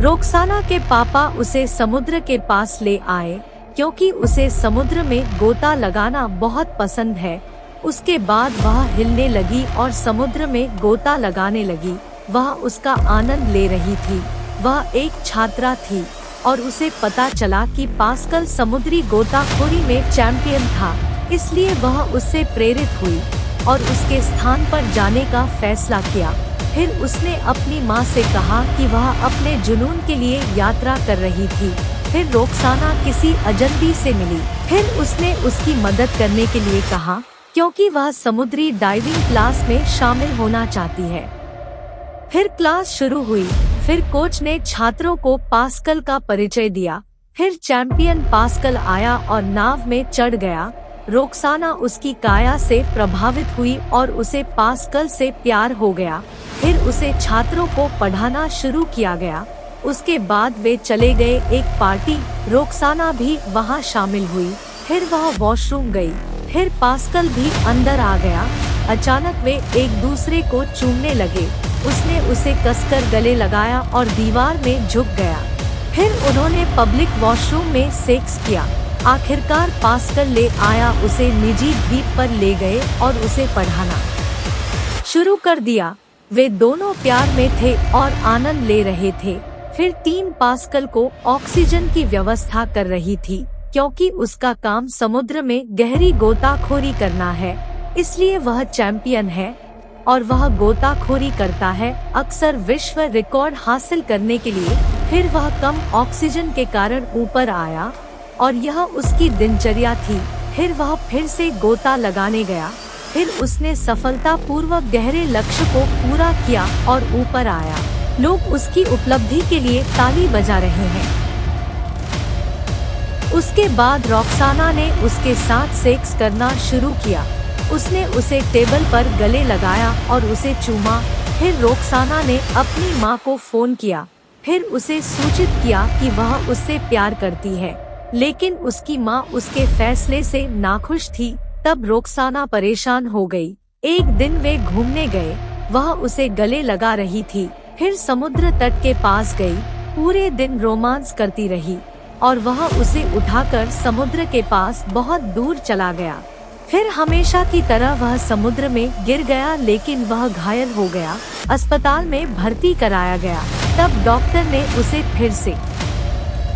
रोक्साना के पापा उसे समुद्र के पास ले आए क्योंकि उसे समुद्र में गोता लगाना बहुत पसंद है। उसके बाद वह हिलने लगी और समुद्र में गोता लगाने लगी। वह उसका आनंद ले रही थी। वह एक छात्रा थी और उसे पता चला कि पास्कल समुद्री गोताखोरी में चैंपियन था, इसलिए वह उससे प्रेरित हुई और उसके स्थान पर जाने का फैसला किया। फिर उसने अपनी माँ से कहा कि वह अपने जुनून के लिए यात्रा कर रही थी। फिर रोक्साना किसी अजनबी से मिली। फिर उसने उसकी मदद करने के लिए कहा क्योंकि वह समुद्री डाइविंग क्लास में शामिल होना चाहती है। फिर क्लास शुरू हुई। फिर कोच ने छात्रों को पास्कल का परिचय दिया। फिर चैंपियन पास्कल आया और नाव में चढ़ गया। रोक्साना उसकी काया से प्रभावित हुई और उसे पास्कल से प्यार हो गया। फिर उसे छात्रों को पढ़ाना शुरू किया गया। उसके बाद वे चले गए एक पार्टी। रोक्साना भी वहां शामिल हुई। फिर वह वॉशरूम गई। फिर पास्कल भी अंदर आ गया। अचानक वे एक दूसरे को चूमने लगे। उसने उसे कसकर गले लगाया और दीवार में झुक गया। फिर उन्होंने पब्लिक वॉशरूम में सेक्स किया। आखिरकार पास्कल ले आया, उसे निजी द्वीप पर ले गए और उसे पढ़ाना शुरू कर दिया। वे दोनों प्यार में थे और आनंद ले रहे थे। फिर टीम पास्कल को ऑक्सीजन की व्यवस्था कर रही थी क्योंकि उसका काम समुद्र में गहरी गोताखोरी करना है, इसलिए वह चैंपियन है और वह गोताखोरी करता है अक्सर विश्व रिकॉर्ड हासिल करने के लिए। फिर वह कम ऑक्सीजन के कारण ऊपर आया और यह उसकी दिनचर्या थी। फिर वह फिर से गोता लगाने गया। फिर उसने सफलतापूर्वक गहरे लक्ष्य को पूरा किया और ऊपर आया। लोग उसकी उपलब्धि के लिए ताली बजा रहे हैं। उसके बाद रोक्साना ने उसके साथ सेक्स करना शुरू किया। उसने उसे टेबल पर गले लगाया और उसे चूमा। फिर रोक्साना ने अपनी माँ को फोन किया। फिर उसे सूचित किया कि वह उससे प्यार करती है, लेकिन उसकी माँ उसके फैसले से नाखुश थी। तब रोक्साना परेशान हो गई। एक दिन वे घूमने गए। वह उसे गले लगा रही थी। फिर समुद्र तट के पास गई। पूरे दिन रोमांस करती रही और वह उसे उठाकर समुद्र के पास बहुत दूर चला गया। फिर हमेशा की तरह वह समुद्र में गिर गया, लेकिन वह घायल हो गया। अस्पताल में भर्ती कराया गया। तब डॉक्टर ने उसे फिर से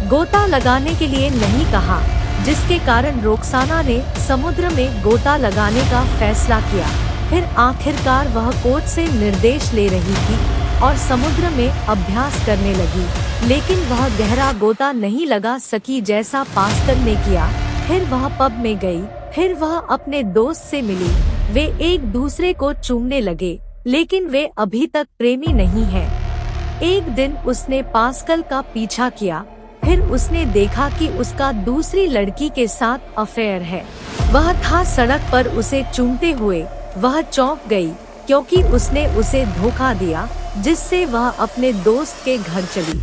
गोता लगाने के लिए नहीं कहा, जिसके कारण रोक्साना ने समुद्र में गोता लगाने का फैसला किया। फिर आखिरकार वह कोच से निर्देश ले रही थी और समुद्र में अभ्यास करने लगी, लेकिन वह गहरा गोता नहीं लगा सकी जैसा पास्कल ने किया। फिर वह पब में गई। फिर वह अपने दोस्त से मिली। वे एक दूसरे को चूमने लगे, लेकिन वे अभी तक प्रेमी नहीं हैं। एक दिन उसने पास्कल का पीछा किया। फिर उसने देखा कि उसका दूसरी लड़की के साथ अफेयर है। वह था सड़क पर उसे चूमते हुए। वह चौंक गई क्योंकि उसने उसे धोखा दिया, जिससे वह अपने दोस्त के घर चली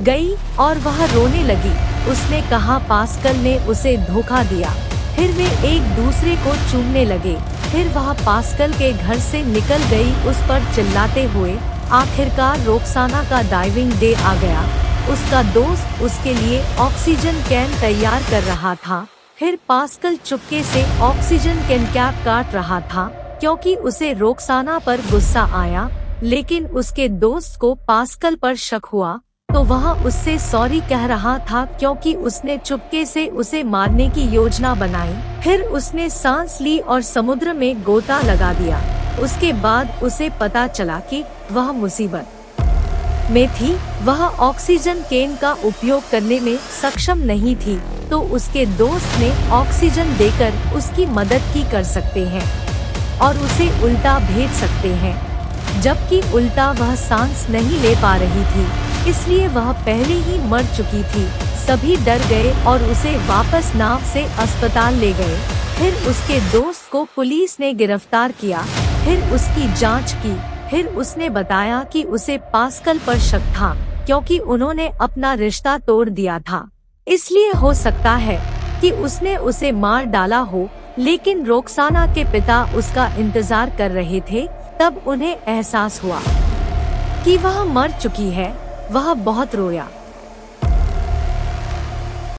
गई और वह रोने लगी। उसने कहा पास्कल ने उसे धोखा दिया। फिर वे एक दूसरे को चूमने लगे। फिर वह पास्कल के घर से निकल गई, उस पर चिल्लाते हुए। आखिरकार रोक्साना का डाइविंग डे आ गया। उसका दोस्त उसके लिए ऑक्सीजन कैन तैयार कर रहा था। फिर पास्कल चुपके से ऑक्सीजन कैन कैप काट रहा था क्योंकि उसे रोक्साना पर गुस्सा आया, लेकिन उसके दोस्त को पास्कल पर शक हुआ तो वह उससे सॉरी कह रहा था क्योंकि उसने चुपके से उसे मारने की योजना बनाई। फिर उसने सांस ली और समुद्र में गोता लगा दिया। उसके बाद उसे पता चला कि वह मुसीबत में थी। वह ऑक्सीजन कैन का उपयोग करने में सक्षम नहीं थी, तो उसके दोस्त ने ऑक्सीजन देकर उसकी मदद की कर सकते हैं और उसे उल्टा भेज सकते हैं, जबकि उल्टा वह सांस नहीं ले पा रही थी, इसलिए वह पहले ही मर चुकी थी। सभी डर गए और उसे वापस नाव से अस्पताल ले गए। फिर उसके दोस्त को पुलिस ने गिरफ्तार किया। फिर उसकी जांच की। फिर उसने बताया कि उसे पास्कल पर शक था क्योंकि उन्होंने अपना रिश्ता तोड़ दिया था। इसलिए हो सकता है कि उसने उसे मार डाला हो, लेकिन रोक्साना के पिता उसका इंतजार कर रहे थे। तब उन्हें एहसास हुआ कि वह मर चुकी है। वह बहुत रोया।